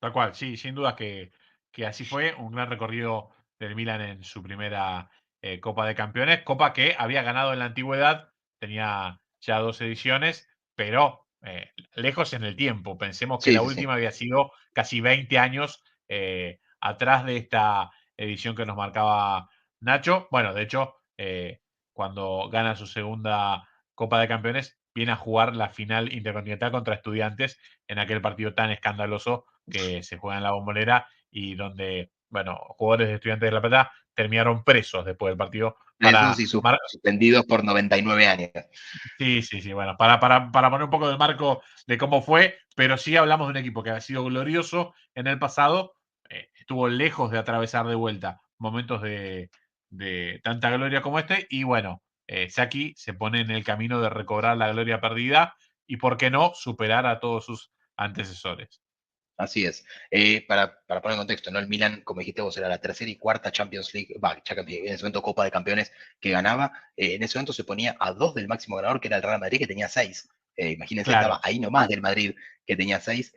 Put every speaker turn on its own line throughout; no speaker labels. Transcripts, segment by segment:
Tal cual, sí, sin duda que así fue. Un gran recorrido del Milan en su primera Copa de Campeones. Copa que había ganado en la antigüedad, tenía ya 2 ediciones, pero lejos en el tiempo. Pensemos que
Sí,
la
sí, sí.
última había sido casi 20 años atrás de esta edición que nos marcaba Nacho. Bueno, de hecho, cuando gana su segunda Copa de Campeones, viene a jugar la final intercontinental contra Estudiantes en aquel partido tan escandaloso que se juega en la Bombonera y donde, bueno, jugadores de Estudiantes de La Plata terminaron presos después del partido
Esos
para
y suspendidos por 99 años.
sí, sí, sí, bueno, para poner un poco del marco de cómo fue, pero sí hablamos de un equipo que ha sido glorioso en el pasado, estuvo lejos de atravesar de vuelta momentos de tanta gloria como este, y bueno, Saki se pone en el camino de recobrar la gloria perdida y, ¿por qué no?, superar a todos sus antecesores.
Así es. Para poner en contexto, ¿no? El Milan, como dijiste vos, era la tercera y cuarta Champions League, en ese momento Copa de Campeones que ganaba. En ese momento se ponía a dos del máximo ganador, que era el Real Madrid, que tenía seis. Imagínense, estaba
Claro,
ahí nomás del Madrid, que tenía seis.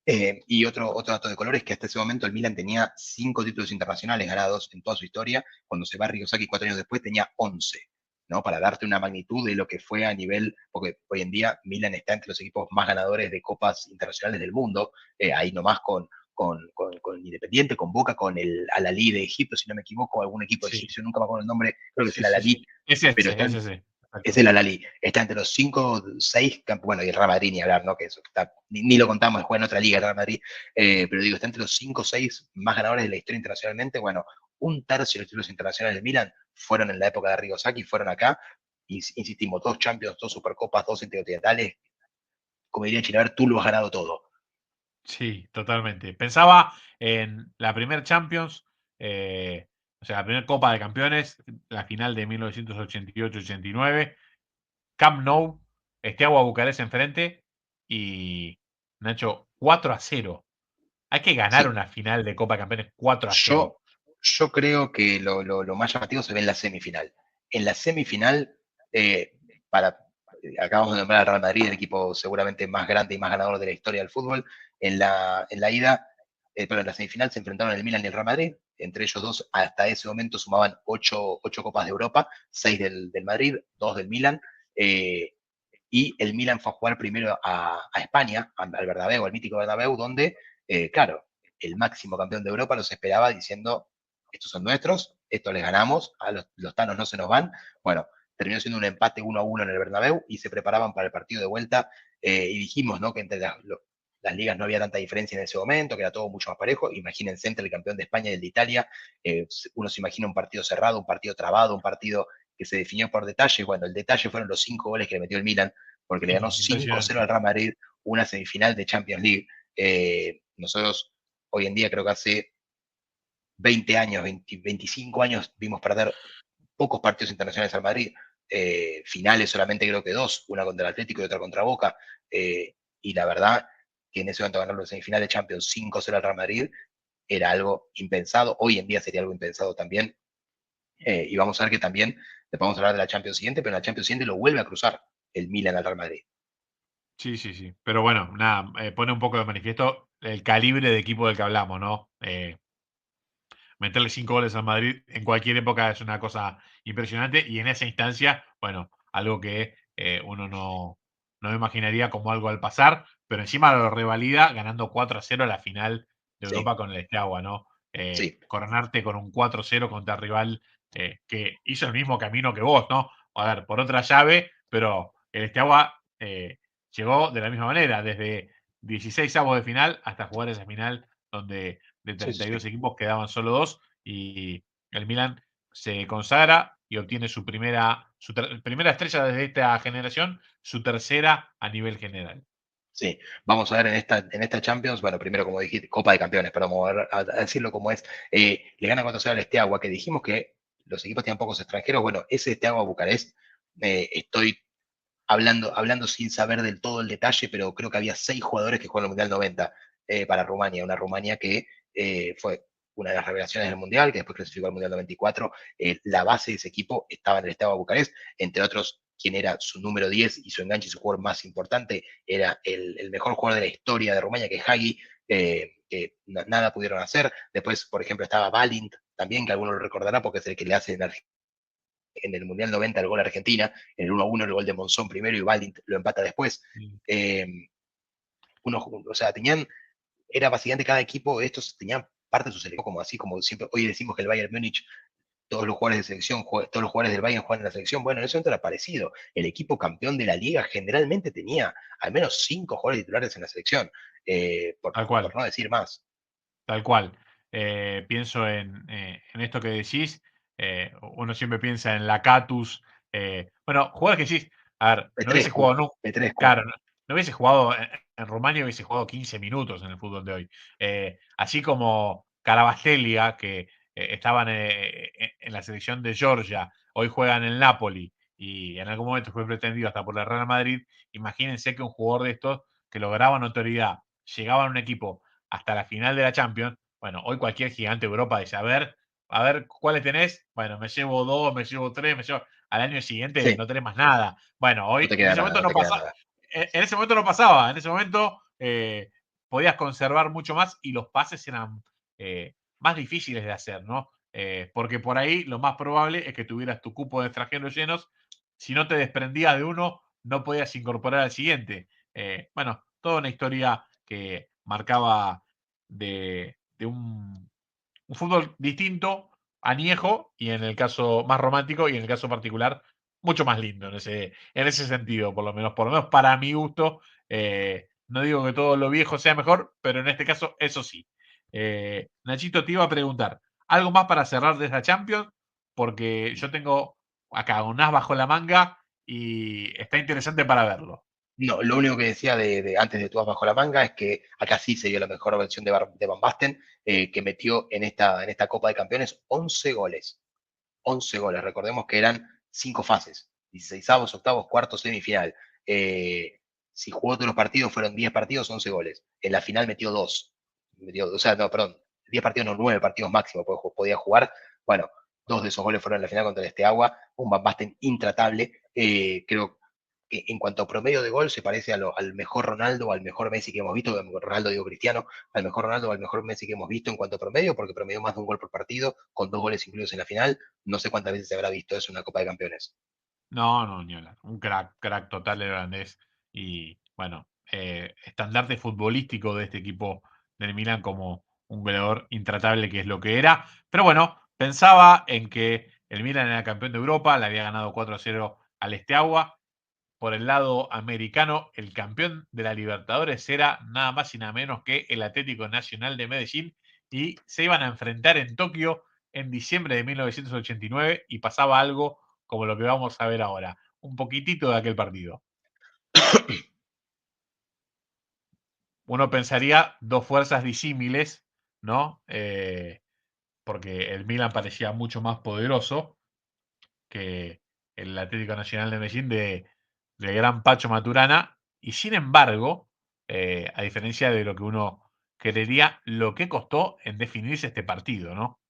Y otro dato de color es que hasta ese momento el Milan tenía cinco títulos internacionales ganados en toda su historia. Cuando se va a Rigosaki 4 años después tenía 11, ¿no? Para darte una magnitud de lo que fue a nivel, porque hoy en día Milan está entre los equipos más ganadores de copas internacionales del mundo, ahí nomás con Independiente, con Boca, con el Al-Ahly de Egipto, si no me equivoco, algún equipo
sí,
egipcio, nunca me acuerdo el nombre, creo que es
sí,
el
sí, sí.
Al-Ahly, pero
Es ese,
es
exacto.
el Al-Ahly, está entre los 5, 6, bueno, y el Real Madrid ni hablar, ¿no? Que eso está, ni lo contamos, juega en otra liga el Real Madrid, pero digo, está entre los 5 o 6 más ganadores de la historia internacionalmente. Bueno, un tercio de los títulos internacionales del Milan fueron en la época de Arrigo Sacchi, fueron acá, y insistimos, dos Champions, dos Supercopas, dos Intercontinentales, como diría Chilaver, tú lo has ganado todo.
Sí, totalmente. Pensaba en la primer Champions, o sea, la primera Copa de Campeones, la final de 1988-89, Camp Nou, Steaua Bucarest enfrente y Nacho, 4-0. Hay que ganar
Sí,
una final de Copa de Campeones 4-0.
yo, yo creo que lo más llamativo se ve en la semifinal. En la semifinal, eh, para, acabamos de nombrar al Real Madrid, el equipo seguramente más grande y más ganador de la historia del fútbol. En la ida, pero en la semifinal se enfrentaron el Milan y el Real Madrid. Entre ellos dos, hasta ese momento sumaban ocho Copas de Europa, seis del Madrid, dos del Milan. eh, y el Milan fue a jugar primero a España, al Bernabéu, al mítico Bernabéu, donde, claro, el máximo campeón de Europa los esperaba diciendo, estos son nuestros, estos les ganamos, a los tanos no se nos van. Bueno, terminó siendo un empate 1-1 en el Bernabéu y se preparaban para el partido de vuelta, y dijimos, ¿no?, que entre las ligas no había tanta diferencia en ese momento, que era todo mucho más parejo. Imagínense entre el campeón de España y el de Italia, uno se imagina un partido cerrado, un partido trabado, un partido que se definió por detalles. Bueno, el detalle fueron los 5 goles que le metió el Milan, porque le ganó
Sí,
5-0
impresionante.
al Real Madrid, una semifinal de Champions League. Nosotros hoy en día, creo que hace 20 años, 20, 25 años, vimos perder pocos partidos internacionales al Madrid, finales solamente creo que dos, una contra el Atlético y otra contra Boca, y la verdad que en ese momento ganar la semifinal de Champions 5-0 al Real Madrid era algo impensado, hoy en día sería algo impensado también, y vamos a ver que también, después vamos a hablar de la Champions siguiente, pero en la Champions siguiente lo vuelve a cruzar el Milan al Real Madrid.
Sí, sí, sí. Pero bueno, nada, pone un poco de manifiesto el calibre de equipo del que hablamos, ¿no? Meterle 5 goles al Madrid en cualquier época es una cosa impresionante y en esa instancia, bueno, algo que uno no imaginaría como algo al pasar, pero encima lo revalida ganando 4-0 la final de
Sí,
Europa con el Steaua, ¿no?
sí,
Coronarte con un 4-0 contra el rival que hizo el mismo camino que vos, ¿no? A ver, por otra llave, pero el Steaua llegó de la misma manera, desde 16 avos de final hasta jugar esa final donde de
sí, sí,
32
sí.
equipos quedaban solo dos y el Milan se consagra y obtiene primera estrella desde esta generación, su tercera a nivel general.
Sí, vamos a ver en esta Champions, bueno, primero como dijiste, Copa de Campeones, pero vamos a decirlo como es, le gana 4-0 al Steaua, que dijimos que los equipos tenían pocos extranjeros. Bueno, ese Steaua Bucarest, estoy hablando sin saber del todo el detalle, pero creo que había 6 jugadores que jugaron el Mundial 90, para Rumania, una Rumania que fue una de las revelaciones del Mundial, que después clasificó al Mundial 94. La base de ese equipo estaba en el Steaua Bucarest, entre otros quién era su número 10 y su enganche y su jugador más importante, era el mejor jugador de la historia de Rumania, que es Hagi, que nada pudieron hacer. Después, por ejemplo, estaba Balint, también, que alguno lo recordará porque es el que le hace en el Mundial 90 el gol a Argentina, en el 1-1 el gol de Monzón primero y Balint lo empata después.
Sí.
Eh, o sea, era básicamente cada equipo, estos tenían parte de su selección, como así, como siempre, hoy decimos que el Bayern Múnich, todos los jugadores de selección, todos los jugadores del Bayern juegan en la selección. Bueno, en ese momento era parecido. El equipo campeón de la liga generalmente tenía al menos 5 jugadores titulares en la selección,
Tal cual.
por no decir más.
Tal cual. Pienso en esto que decís. Uno siempre piensa en la Catus. Bueno, jugadores que decís, a ver, no hubiese
Petrescu,
jugado nunca.
Petrescu.
Claro, no hubiese jugado en Rumania, hubiese jugado 15 minutos en el fútbol de hoy. Así como Carabastelia, que estaban en la selección de Georgia, hoy juegan en el Napoli y en algún momento fue pretendido hasta por el Real Madrid. Imagínense que un jugador de estos que lograba notoriedad, llegaba a un equipo hasta la final de la Champions. Bueno, hoy cualquier gigante de Europa dice, a ver, ¿cuáles tenés? Bueno, me llevo 2, me llevo 3, me llevo... Al año siguiente
Sí,
no tenés más nada. Bueno,
no
hoy,
te
en
queda
ese
nada,
momento
no
no
te queda
pasaba,
nada.
en ese momento no pasaba, en ese momento podías conservar mucho más y los pases eran más difíciles de hacer, ¿no? Porque por ahí lo más probable es que tuvieras tu cupo de extranjeros llenos. Si no te desprendías de uno, no podías incorporar al siguiente. Bueno, toda una historia que marcaba de un fútbol distinto, añejo, y en el caso más romántico, y en el caso particular, mucho más lindo en ese sentido, por lo menos para mi gusto. No digo que todo lo viejo sea mejor, pero en este caso, eso sí. Nachito, te iba a preguntar, ¿algo más para cerrar de esa Champions? Porque yo tengo acá un as bajo la manga y está interesante para verlo.
No, lo único que decía antes de tu as bajo la manga es que acá sí se dio la mejor versión de Van Basten, que metió en esta Copa de Campeones 11 goles. 11 goles. Recordemos que eran 5 fases: 16avos, octavos, cuartos, semifinal. Si jugó todos los partidos, fueron 10 partidos, 11 goles. En la final metió 2. O sea, no, perdón, 10 partidos, no, 9 partidos máximo podía jugar. Bueno, 2 de esos goles fueron en la final contra el Steaua. Un Van Basten intratable. Creo que en cuanto a promedio de gol se parece al mejor Ronaldo o al mejor Messi que hemos visto. Ronaldo, digo Cristiano, al mejor Ronaldo o al mejor Messi que hemos visto en cuanto a promedio, porque promedió más de un gol por partido, con 2 goles incluidos en la final. No sé cuántas veces se habrá visto eso en una Copa de Campeones.
No, no, ni hablar. Un crack, crack total el holandés. Y bueno, estandarte futbolístico de este equipo del Milan como un goleador intratable que es lo que era. Pero bueno, pensaba en que el Milan era campeón de Europa, le había ganado 4-0 al Steaua. Por el lado americano, el campeón de la Libertadores era nada más y nada menos que el Atlético Nacional de Medellín y se iban a enfrentar en Tokio en diciembre de 1989 y pasaba algo como lo que vamos a ver ahora, un poquitito de aquel partido. Uno pensaría dos fuerzas disímiles, ¿no? Porque el Milan parecía mucho más poderoso que el Atlético Nacional de Medellín de gran Pacho Maturana, y sin embargo, a diferencia de lo que uno creería, lo que costó en definirse este partido, ¿no?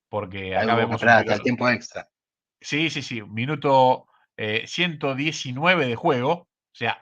Porque acá
Hubo que
vemos un
esperar hasta el
minuto,
tiempo extra.
sí, sí, sí, minuto 119 de juego, o sea,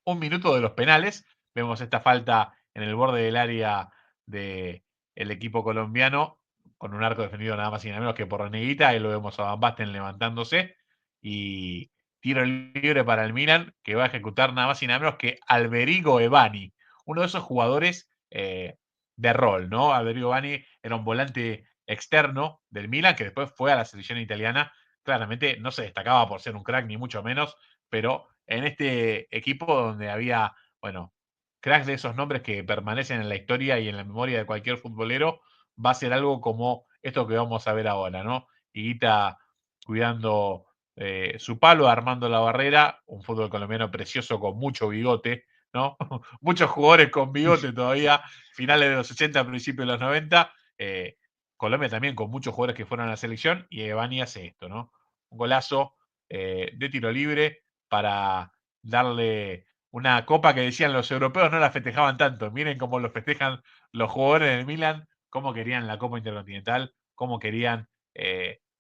un minuto de los penales. Vemos esta falta en el borde del área del equipo colombiano, con un arco defendido nada más y nada menos que por Neguita. Ahí lo vemos a Van Basten levantándose. Y tiro libre para el Milan, que va a ejecutar nada más y nada menos que Alberigo Evani, uno de esos jugadores de rol, ¿no? Alberigo Evani era un volante externo del Milan, que después fue a la selección italiana. Claramente no se destacaba por ser un crack, ni mucho menos, pero en este equipo donde había, bueno, cracks de esos nombres que permanecen en la historia y en la memoria de cualquier futbolero, va a ser algo como esto que vamos a ver ahora, ¿no? Higuita cuidando su palo, armando la barrera, un fútbol colombiano precioso con mucho bigote, ¿no? Muchos jugadores con bigote todavía, finales de los 80, principios de los 90. Colombia también con muchos jugadores que fueron a la selección y Evani hace esto, ¿no? Un golazo de tiro libre para darle una copa que decían los europeos no la festejaban tanto. Miren cómo lo festejan los jugadores del Milan, cómo querían la Copa Intercontinental, cómo querían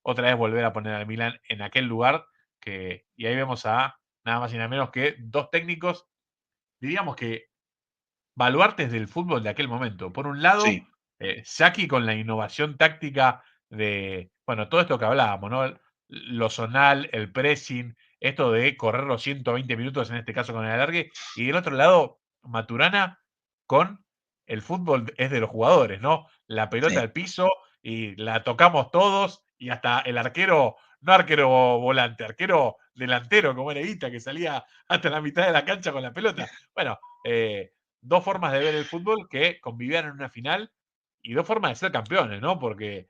otra vez volver a poner al Milan en aquel lugar y ahí vemos a nada más y nada menos que dos técnicos, diríamos que baluartes del fútbol de aquel momento. Por un lado,
Sí,
Saki con la innovación táctica de, bueno, todo esto que hablábamos, ¿no? Lo zonal, el pressing, esto de correr los 120 minutos, en este caso con el alargue, y del otro lado, Maturana con el fútbol es de los jugadores, ¿no? La pelota
sí,
al piso y la tocamos todos y hasta el arquero, no arquero volante, arquero delantero como era Ita, que salía hasta la mitad de la cancha con la pelota. Bueno, dos formas de ver el fútbol que convivían en una final y dos formas de ser campeones, ¿no? Porque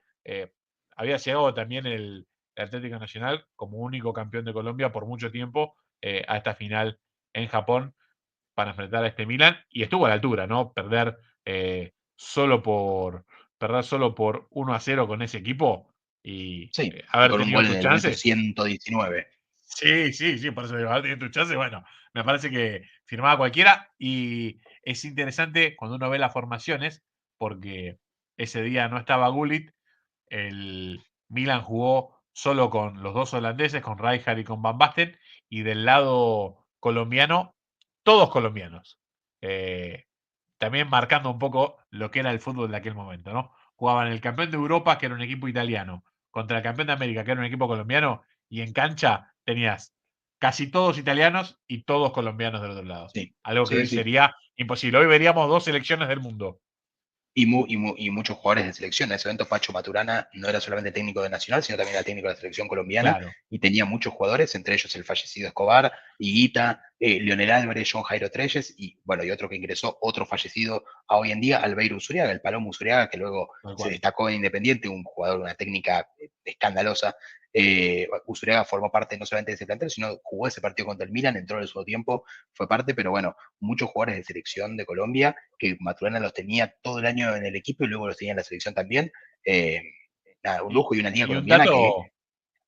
había llegado también el Atlético Nacional como único campeón de Colombia por mucho tiempo a esta final en Japón para enfrentar a este Milan y estuvo a la altura, ¿no? Solo por perder solo por 1-0 con ese equipo y
sí. Y
haber
con un
tenido
gol en
tus
el minuto
chances.
119.
Sí, sí, sí, por eso digo, tiene tu chance, bueno, me parece que firmaba cualquiera y es interesante cuando uno ve las formaciones, porque ese día no estaba Gullit, el Milan jugó solo con los dos holandeses, con Rijkaard y con Van Basten, y del lado colombiano, todos colombianos. Eh, También marcando un poco lo que era el fútbol de aquel momento, ¿no? Jugaban el campeón de Europa, que era un equipo italiano, contra el campeón de América, que era un equipo colombiano, y en cancha tenías casi todos italianos y todos colombianos del otro lado.
Sí,
Algo que
sí,
hoy
sí.
sería imposible. Hoy veríamos dos selecciones del mundo.
Y muchos jugadores de selección. En ese momento Pacho Maturana no era solamente técnico de Nacional, sino también era técnico de la selección colombiana
Claro,
y tenía muchos jugadores, entre ellos el fallecido Escobar, Higuita, Leonel Álvarez, John Jairo Treyes y bueno, y otro que ingresó, otro fallecido a hoy en día, Albeiro Usuriaga, el Palomo Usuriaga, que luego
tal
se
cual.
destacó en Independiente, un jugador de una técnica escandalosa. Usuriaga formó parte no solamente de ese plantel, sino jugó ese partido contra el Milan, entró en el segundo tiempo, fue parte, pero bueno, muchos jugadores de selección de Colombia que Maturana los tenía todo el año en el equipo y luego los tenía en la selección también. Eh, Nada, un
Y,
lujo y una liga
y un
colombiana que
dato,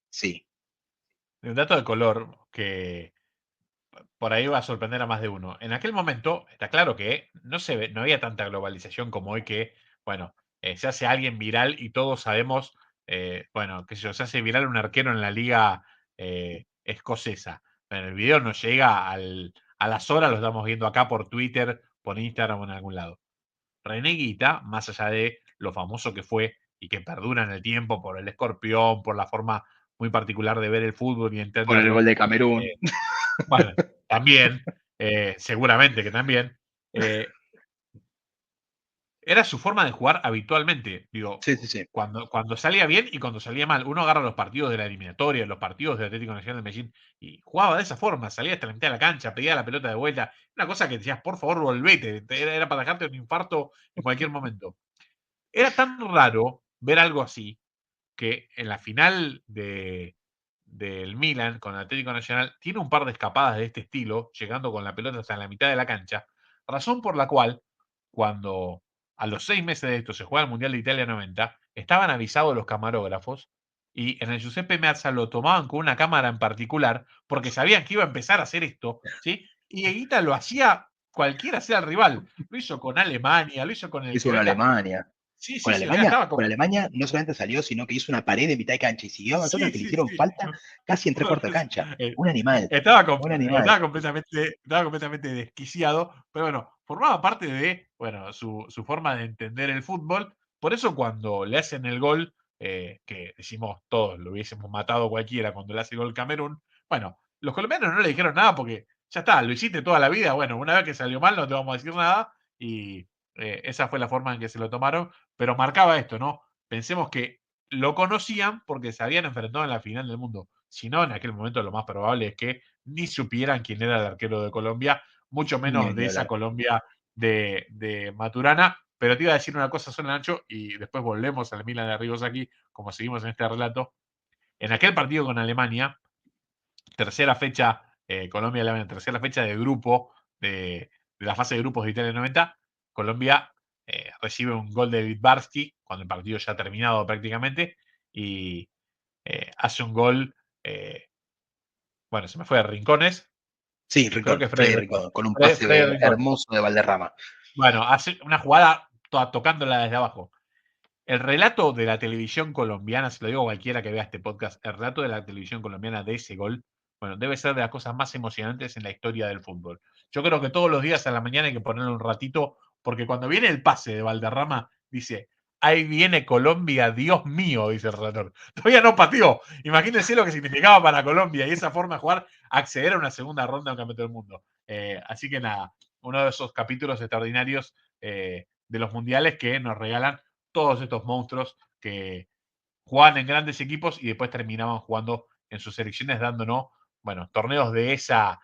sí,
un dato de color que por ahí va a sorprender a más de uno. En aquel momento, está claro que no había tanta globalización como hoy que, bueno, se hace alguien viral y todos sabemos, bueno, qué sé yo, se hace viral un arquero en la liga escocesa. En el video no llega a las horas, lo estamos viendo acá por Twitter, por Instagram o en algún lado. René Guita, más allá de lo famoso que fue y que perdura en el tiempo por el escorpión, por la forma muy particular de ver el fútbol y
por el gol
entenderlo,
de Camerún.
eh, bueno, también, seguramente que también, eh, era su forma de jugar habitualmente. Digo,
Sí, sí, sí.
cuando salía bien y cuando salía mal. Uno agarra los partidos de la eliminatoria, los partidos del Atlético Nacional de Medellín, y jugaba de esa forma, salía hasta la mitad de la cancha, pedía la pelota de vuelta. Una cosa que decías, por favor, volvete. Era para dejarte un infarto en cualquier momento. Era tan raro ver algo así que en la final del Milan con el Atlético Nacional tiene un par de escapadas de este estilo, llegando con la pelota hasta la mitad de la cancha, razón por la cual cuando a los 6 meses de esto se juega el Mundial de Italia 90, estaban avisados los camarógrafos y en el Giuseppe Meazza lo tomaban con una cámara en particular porque sabían que iba a empezar a hacer esto, ¿sí? Y Higuita lo hacía cualquiera sea el rival, lo hizo con Alemania, lo hizo con el
Hizo
que
una
venga.
Alemania.
Sí, sí, sí, o sea, estaba
Con
como.
Alemania no solamente salió, sino que hizo una pared de mitad de cancha y siguió avanzando
Sí,
hasta que le
sí,
hicieron
sí.
falta casi en tres cuartos de cancha.
Eh,
Un animal,
estaba, com-
un animal.
estaba completamente desquiciado, pero bueno, formaba parte de bueno, su forma de entender el fútbol. Por eso cuando le hacen el gol, que decimos todos, lo hubiésemos matado cualquiera cuando le hace el gol Camerún, bueno, los colombianos no le dijeron nada porque ya está, lo hiciste toda la vida, bueno, una vez que salió mal no te vamos a decir nada y esa fue la forma en que se lo tomaron, pero marcaba esto, ¿no? Pensemos que lo conocían porque se habían enfrentado en la final del mundo. Si no, en aquel momento lo más probable es que ni supieran quién era el arquero de Colombia, mucho menos
Ni
de esa
hablar.
Colombia de Maturana. Pero te iba a decir una cosa sola, Nacho, y después volvemos al Milan de Rigosaki, como seguimos en este relato. En aquel partido con Alemania, tercera fecha, Colombia-Alemania, tercera fecha de grupo de la fase de grupos de Italia 90, Colombia recibe un gol de Litbarski cuando el partido ya ha terminado prácticamente y hace un gol, bueno, se me fue de Rincones,
Sí,
creo
Rincón,
que Freddy
Freddy
Rincón.
Rincón, con un
Freddy
pase
Rincón.
hermoso de Valderrama.
Bueno, hace una jugada tocándola desde abajo. El relato de la televisión colombiana, se lo digo a cualquiera que vea este podcast, el relato de la televisión colombiana de ese gol bueno, debe ser de las cosas más emocionantes en la historia del fútbol. Yo creo que todos los días a la mañana hay que ponerle un ratito, porque cuando viene el pase de Valderrama, dice, ahí viene Colombia, Dios mío, dice el relator. Todavía no pateó. Imagínense lo que significaba para Colombia y esa forma de jugar, acceder a una segunda ronda del Campeonato del Mundo. Así que nada, uno de esos capítulos extraordinarios de los mundiales que nos regalan todos estos monstruos que jugaban en grandes equipos y después terminaban jugando en sus selecciones, dándonos, bueno, torneos de esa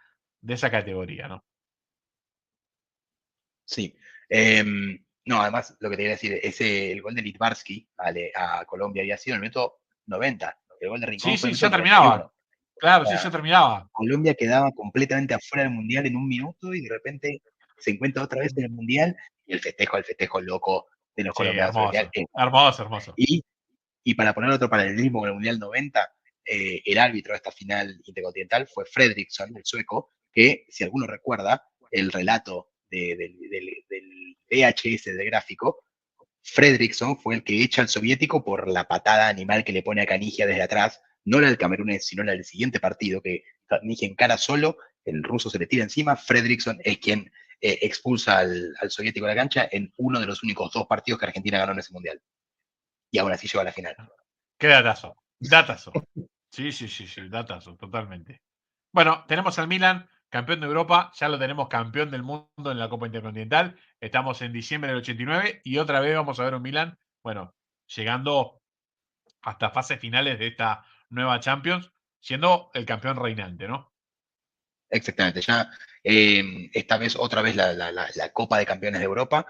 categoría, ¿no?
Sí. No, además, lo que te quería decir, el gol de Litvarsky a Colombia había sido en el minuto 90. El gol de Rincón
Sí,
fue en
sí,
el
ya
minuto
terminaba.
91.
Claro,
O
sí,
sea,
ya terminaba.
Colombia quedaba completamente afuera del Mundial en un minuto y de repente se encuentra otra vez en el Mundial y el festejo loco de los
Sí,
colombianos en el Mundial
hermoso.
es
Hermoso, hermoso.
y, y para poner otro paralelismo con el Mundial 90, el árbitro de esta final intercontinental fue Fredriksson, el sueco, que, si alguno recuerda, el relato del VHS de gráfico, Fredriksson fue el que echa al soviético por la patada animal que le pone a Canigia desde atrás, no la del camerunés, sino la del siguiente partido, que Canigia encara solo, el ruso se le tira encima, Fredriksson es quien expulsa al soviético de la cancha en uno de los únicos dos partidos que Argentina ganó en ese mundial. Y aún así llegó a la final.
Qué datazo. Datazo. Sí, sí, sí, sí, datazo, totalmente. Bueno, tenemos al Milan, campeón de Europa, ya lo tenemos campeón del mundo en la Copa Intercontinental. Estamos en diciembre del 89 y otra vez vamos a ver un Milan, bueno, llegando hasta fases finales de esta nueva Champions, siendo el campeón reinante, ¿no?
Exactamente, ya esta vez otra vez la Copa de Campeones de Europa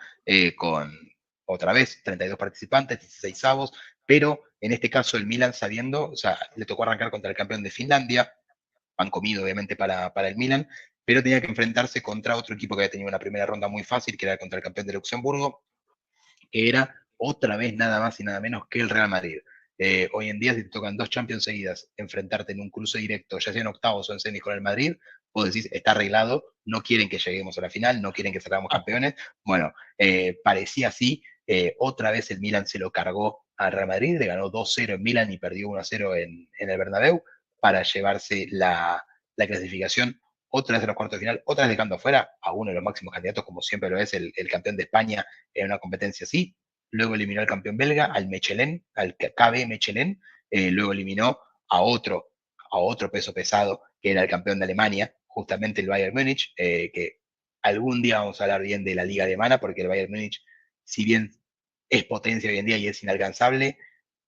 con otra vez 32 participantes, 16 avos, pero en este caso el Milan sabiendo, o sea, le tocó arrancar contra el campeón de Finlandia, pan comido obviamente para el Milan, pero tenía que enfrentarse contra otro equipo que había tenido una primera ronda muy fácil, que era contra el campeón de Luxemburgo, que era otra vez nada más y nada menos que el Real Madrid. Hoy en día, si te tocan dos Champions seguidas, enfrentarte en un cruce directo, ya sea en octavos o en semis con el Madrid, vos decís, está arreglado, no quieren que lleguemos a la final, no quieren que salgamos campeones. Bueno, parecía así, otra vez el Milan se lo cargó al Real Madrid, le ganó 2-0 en Milan y perdió 1-0 en el Bernabéu para llevarse la clasificación otra vez en los cuartos de final, otra vez dejando afuera a uno de los máximos candidatos, como siempre lo es el campeón de España en una competencia así. Luego eliminó al campeón belga, al Mechelen, al KB Mechelen. Luego eliminó a otro peso pesado, que era el campeón de Alemania, justamente el Bayern Múnich, que algún día vamos a hablar bien de la liga alemana, porque el Bayern Múnich, si bien es potencia hoy en día y es inalcanzable,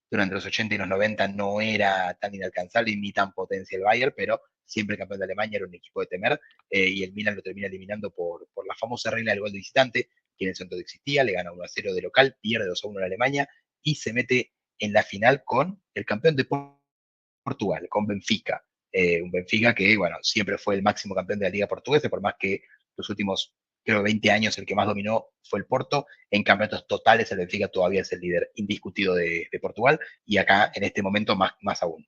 durante los 80 y los 90 no era tan inalcanzable ni tan potencia el Bayern, pero siempre el campeón de Alemania era un equipo de temer, y el Milan lo termina eliminando por la famosa regla del gol de visitante, que en ese entonces existía, le gana 1-0 de local, pierde 2-1 en Alemania y se mete en la final con el campeón de Portugal, con Benfica. Un Benfica que, bueno, siempre fue el máximo campeón de la Liga Portuguesa, por más que los últimos, creo, 20 años el que más dominó fue el Porto. En campeonatos totales, el Benfica todavía es el líder indiscutido de Portugal y acá, en este momento, más aún.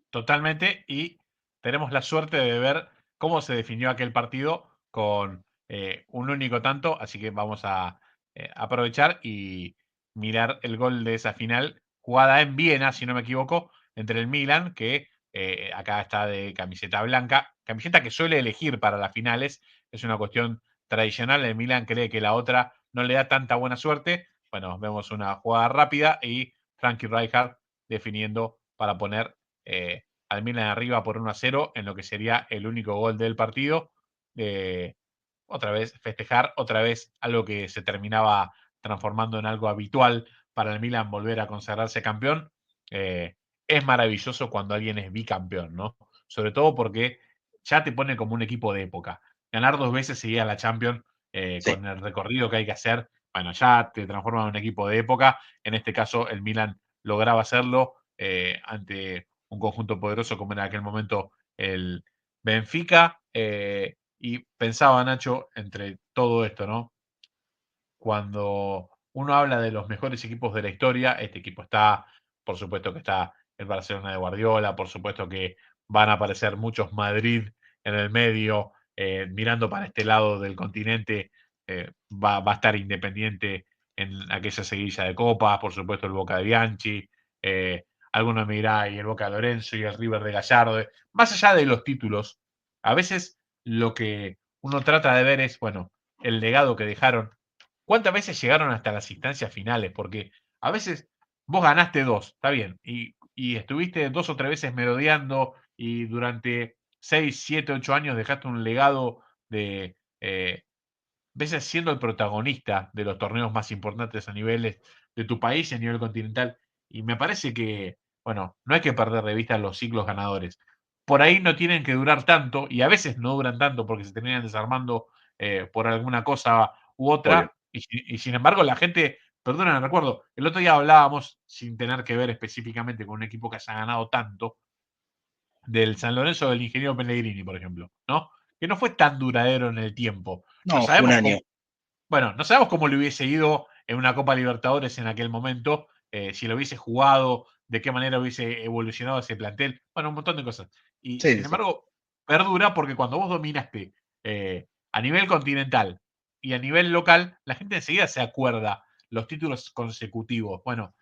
Totalmente, y tenemos la suerte de ver cómo se definió aquel partido con un único tanto, así que vamos a aprovechar y mirar el gol de esa final, jugada en Viena, si no me equivoco, entre el Milan, que acá está de camiseta blanca, camiseta que suele elegir para las finales, es una cuestión tradicional, el Milan cree que la otra no le da tanta buena suerte, bueno, vemos una jugada rápida y Frankie Rijkaard definiendo para poner al Milan arriba por 1-0 en lo que sería el único gol del partido. Otra vez festejar, otra vez algo que se terminaba transformando en algo habitual para el Milan volver a consagrarse campeón. Es maravilloso cuando alguien es bicampeón, ¿no? Sobre todo porque ya te pone como un equipo de época. Ganar 2 veces seguía la Champions
Sí.
con el recorrido que hay que hacer, bueno, ya te transforma en un equipo de época. En este caso, el Milan lograba hacerlo ante un conjunto poderoso como era en aquel momento el Benfica. Y pensaba, Nacho, entre todo esto, ¿no? Cuando uno habla de los mejores equipos de la historia, este equipo está, por supuesto que está el Barcelona de Guardiola, por supuesto que van a aparecer muchos Madrid en el medio, mirando para este lado del continente, va a estar Independiente en aquella seguilla de copas, por supuesto el Boca de Bianchi, alguno me dirá, y el Boca de Lorenzo y el River de Gallardo. Más allá de los títulos, a veces lo que uno trata de ver es, bueno, el legado que dejaron. ¿Cuántas veces llegaron hasta las instancias finales? Porque a veces vos ganaste 2, está bien, y estuviste 2 o 3 veces merodeando y durante 6, 7, 8 años dejaste un legado de, veces siendo el protagonista de los torneos más importantes a niveles de tu país y a nivel continental. Y me parece que, bueno, no hay que perder de vista los ciclos ganadores. Por ahí no tienen que durar tanto y a veces no duran tanto porque se terminan desarmando por alguna cosa u
Obvio.
otra. Y sin embargo, la gente, perdona el recuerdo, el otro día hablábamos, sin tener que ver específicamente con un equipo que haya ganado tanto, del San Lorenzo del ingeniero Pellegrini, por ejemplo, ¿no? Que no fue tan duradero en el tiempo. No
No, fue un
sabemos
año.
cómo, bueno, no sabemos cómo le hubiese ido en una Copa Libertadores en aquel momento, si lo hubiese jugado, de qué manera hubiese evolucionado ese plantel, bueno, un montón de cosas. Y
Sí,
sin
sí, sí.
embargo, perdura porque cuando vos dominaste a nivel continental y a nivel local, la gente enseguida se acuerda los títulos consecutivos. Bueno,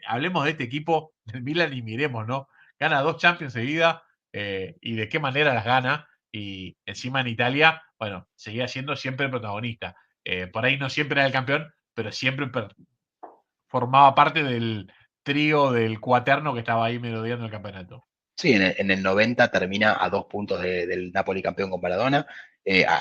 hablemos de este equipo del Milan y miremos, ¿no? Gana 2 Champions seguidas y de qué manera las gana. Y encima en Italia, bueno, seguía siendo siempre el protagonista. Por ahí no siempre era el campeón, pero siempre formaba parte del trío del cuaterno que estaba ahí merodeando el campeonato.
Sí, en el 90 termina a 2 puntos del Napoli campeón con Maradona,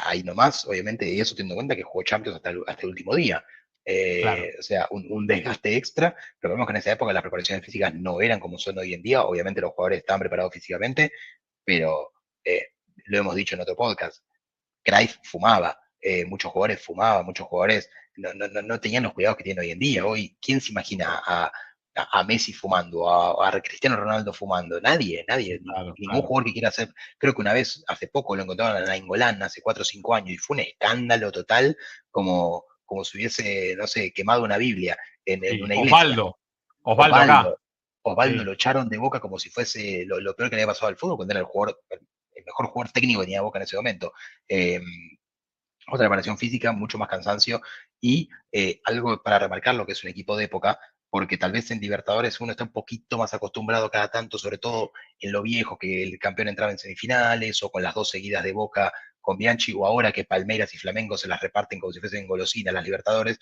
ahí nomás, obviamente, y eso teniendo en cuenta que jugó Champions hasta el último día.
Claro,
O sea, un desgaste extra, pero vemos que en esa época las preparaciones físicas no eran como son hoy en día, obviamente los jugadores estaban preparados físicamente, pero lo hemos dicho en otro podcast, Cruyff fumaba, muchos jugadores fumaban, muchos jugadores no tenían los cuidados que tienen hoy en día. Hoy, ¿quién se imagina a Messi fumando, a Cristiano Ronaldo fumando? Nadie,
claro,
ningún
claro.
jugador que quiera hacer. Creo que una vez, hace poco, lo encontraron en Nainggolan, hace 4 o 5 años, y fue un escándalo total, como si hubiese, no sé, quemado una Biblia en
Sí,
una iglesia.
Osvaldo acá.
Osvaldo, Osvaldo
Sí,
lo echaron de Boca como si fuese lo peor que le había pasado al fútbol, cuando era el mejor jugador técnico que tenía Boca en ese momento. Eh, Otra preparación física, mucho más cansancio y algo para remarcar lo que es un equipo de época, porque tal vez en Libertadores uno está un poquito más acostumbrado cada tanto, sobre todo en lo viejo, que el campeón entraba en semifinales o con las 2 seguidas de Boca con Bianchi, o ahora que Palmeiras y Flamengo se las reparten como si fuesen golosinas las Libertadores.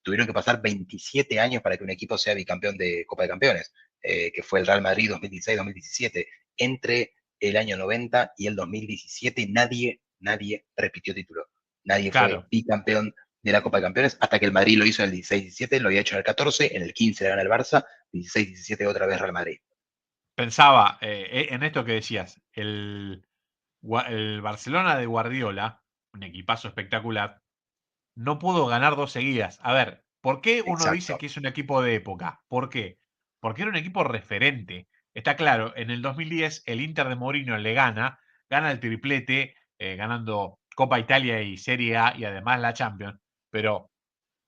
Tuvieron que pasar 27 años para que un equipo sea bicampeón de Copa de Campeones, que fue el Real Madrid 2016-2017. Entre el año 90 y el 2017 nadie repitió título. Nadie fue
claro.
bicampeón de la Copa de Campeones hasta que el Madrid lo hizo en el 16-17, lo había hecho en el 14, en el 15 le gana el Barça, 16-17 otra vez Real Madrid.
Pensaba en esto que decías, el Barcelona de Guardiola, un equipazo espectacular, no pudo ganar 2 seguidas. A ver, ¿por qué uno dice
Exacto.
que es un equipo de época? ¿Por qué? Porque era un equipo referente. Está claro, en el 2010 el Inter de Mourinho le gana el triplete, ganando Copa Italia y Serie A y además la Champions, pero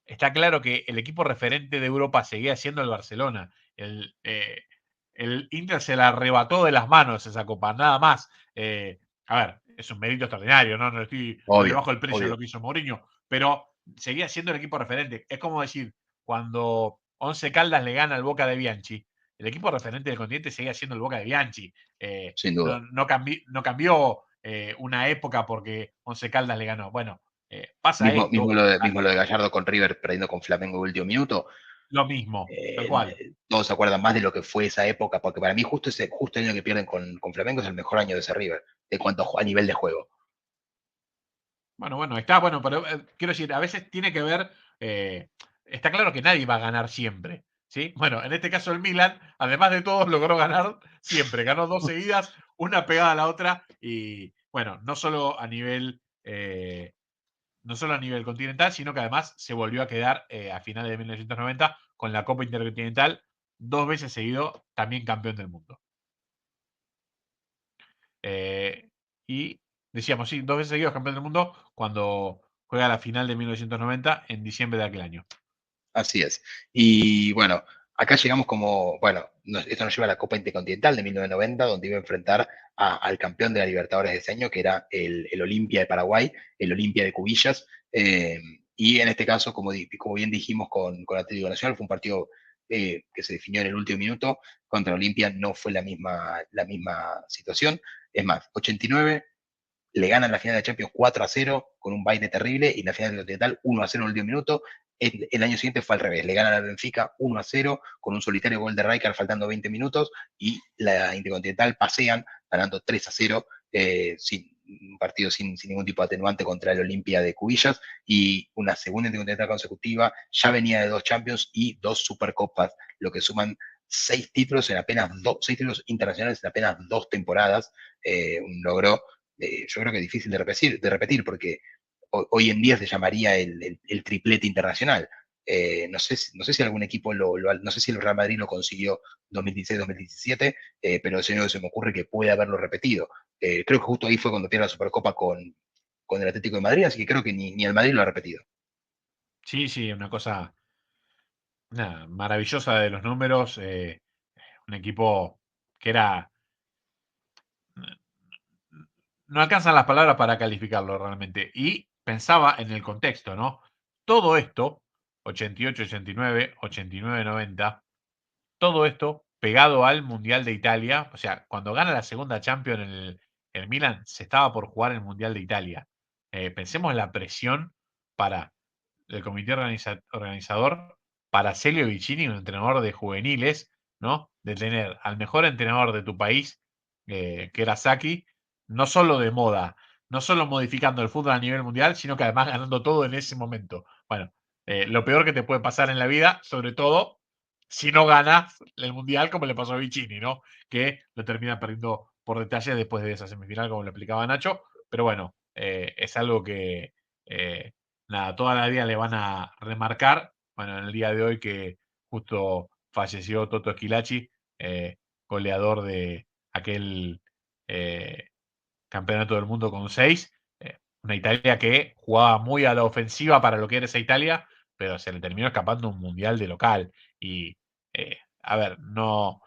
está claro que el equipo referente de Europa seguía siendo el Barcelona. El Inter se la arrebató de las manos esa copa, nada más. A ver, es un mérito extraordinario, ¿no? No le
Obvio,
bajo el precio a
obvio.
lo que hizo Mourinho, pero seguía siendo el equipo referente. Es como decir, cuando Once Caldas le gana al Boca de Bianchi, el equipo referente del continente seguía siendo el Boca de Bianchi.
Sin duda.
No cambió una época porque Once Caldas le ganó. Bueno, pasa
Mismo,
esto,
mismo lo de Gallardo con River perdiendo con Flamengo en el último minuto.
lo mismo, tal cual.
Todos se acuerdan más de lo que fue esa época, porque para mí justo el año que pierden con Flamengo es el mejor año de ese River, de cuanto a nivel de juego.
Bueno, está bueno, pero quiero decir, a veces tiene que ver, está claro que nadie va a ganar siempre, ¿sí? Bueno, en este caso el Milan, además de todo, logró ganar siempre, ganó 2 seguidas, una pegada a la otra, y bueno, no solo a nivel continental, sino que además se volvió a quedar a finales de 1990 con la Copa Intercontinental, 2 veces seguido, también campeón del mundo. Y decíamos, sí, 2 veces seguidos campeón del mundo cuando juega la final de 1990 en diciembre de aquel año.
Así es. Y bueno, acá llegamos como, bueno, esto nos lleva a la Copa Intercontinental de 1990, donde iba a enfrentar al campeón de la Libertadores de ese año, que era el Olimpia de Paraguay, el Olimpia de Cubillas. Y en este caso, como bien dijimos con Atlético Nacional, fue un partido que se definió en el último minuto, contra Olimpia no fue la misma situación. Es más, 89 le ganan la final de Champions 4-0 con un baile terrible y la final del Continental 1-0 en el último minuto. El año siguiente fue al revés, le ganan al Benfica 1-0 con un solitario gol de Rijkaard faltando 20 minutos y la Intercontinental pasean ganando 3-0 sin un partido sin ningún tipo de atenuante contra el Olimpia de Cubillas y una segunda Intercontinental consecutiva, ya venía de 2 Champions y 2 Supercopas, lo que suman 6 títulos internacionales en apenas 2 temporadas, un logro yo creo que difícil de repetir porque hoy en día se llamaría el triplete internacional. No sé si algún equipo, no sé si el Real Madrid lo consiguió 2016-2017, pero es único se me ocurre que puede haberlo repetido. Creo que justo ahí fue cuando pierde la Supercopa con el Atlético de Madrid, así que creo que ni el Madrid lo ha repetido.
Sí, sí, una cosa maravillosa de los números. Un equipo que era. No alcanzan las palabras para calificarlo realmente. Y pensaba en el contexto, ¿no? Todo esto, 88, 89, 89, 90, todo esto pegado al Mundial de Italia. O sea, cuando gana la segunda Champions el Milan, se estaba por jugar el Mundial de Italia. Pensemos en la presión para el comité organizador, para Celio Vicini, un entrenador de juveniles, ¿no? De tener al mejor entrenador de tu país, que era Saki, no solo de moda, no solo modificando el fútbol a nivel mundial, sino que además ganando todo en ese momento. Bueno, lo peor que te puede pasar en la vida, sobre todo si no ganas el mundial, como le pasó a Vicini, ¿no? Que lo termina perdiendo por detalle después de esa semifinal, como le explicaba Nacho. Pero bueno, es algo que nada, toda la vida le van a remarcar. Bueno, en el día de hoy que justo falleció Toto Esquilachi, goleador de aquel eh, campeonato del mundo con 6. Una Italia que jugaba muy a la ofensiva para lo que era esa Italia, pero se le terminó escapando un mundial de local. Y, a ver, no.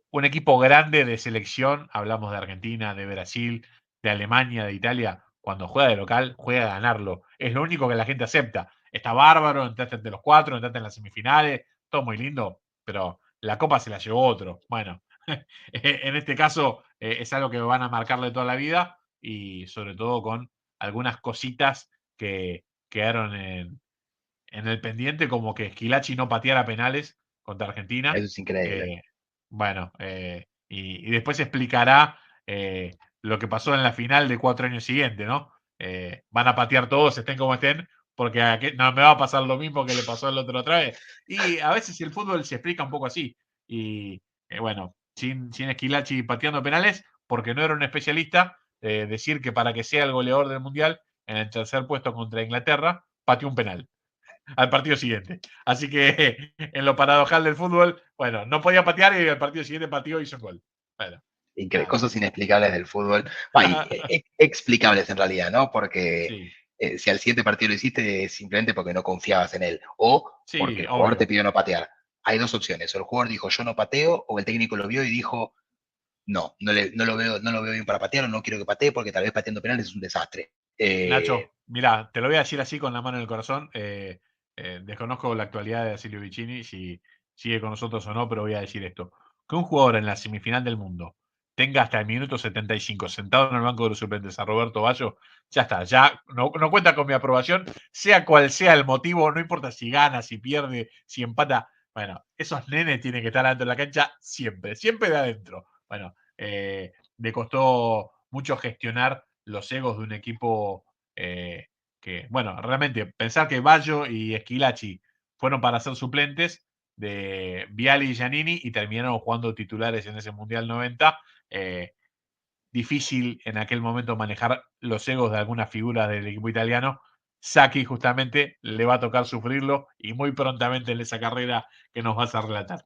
Un equipo grande de selección, hablamos de Argentina, de Brasil, de Alemania, de Italia, cuando juega de local, juega a ganarlo. Es lo único que la gente acepta. Está bárbaro, entraste entre los 4, entraste en las semifinales, todo muy lindo, pero la copa se la llevó otro. Bueno, en este caso es algo que van a marcarle toda la vida y sobre todo con algunas cositas que quedaron en el pendiente, como que Schillaci no pateara penales contra
Eso
Argentina.
es increíble.
Eh, bueno, y después explicará lo que pasó en la final de 4 años siguientes, ¿no? Van a patear todos, estén como estén, porque no me va a pasar lo mismo que le pasó el otro otra vez. Y a veces el fútbol se explica un poco así. Y bueno, sin Schillaci pateando penales, porque no era un especialista, decir que para que sea el goleador del Mundial, en el tercer puesto contra Inglaterra, pateó un penal al partido siguiente. Así que en lo paradojal del fútbol, bueno, no podía patear y al partido siguiente pateó y hizo un gol. Bueno, nada.
Cosas inexplicables del fútbol. Explicables en realidad, ¿no? Porque
Sí,
si al siguiente partido lo hiciste es simplemente porque no confiabas en él o porque
sí,
el jugador te
obvio.
pidió no patear. Hay dos opciones, o el jugador dijo yo no pateo, o el técnico lo vio y dijo no lo veo bien para patear, o no quiero que patee porque tal vez pateando penales es un desastre.
Nacho, mira, te lo voy a decir así con la mano en el corazón. Desconozco la actualidad de Silvio Vicini, si sigue con nosotros o no, pero voy a decir esto. Que un jugador en la semifinal del mundo tenga hasta el minuto 75 sentado en el banco de los suplentes a Roberto Baggio, ya está, ya no cuenta con mi aprobación, sea cual sea el motivo, no importa si gana, si pierde, si empata. Bueno, esos nenes tienen que estar adentro de la cancha siempre, siempre de adentro. Bueno, le costó mucho gestionar los egos de un equipo que, bueno, realmente pensar que Baggio y Schillaci fueron para ser suplentes de Viali y Giannini y terminaron jugando titulares en ese Mundial 90. Difícil en aquel momento manejar los egos de algunas figuras del equipo italiano. Saki justamente le va a tocar sufrirlo y muy prontamente en esa carrera que nos vas a relatar.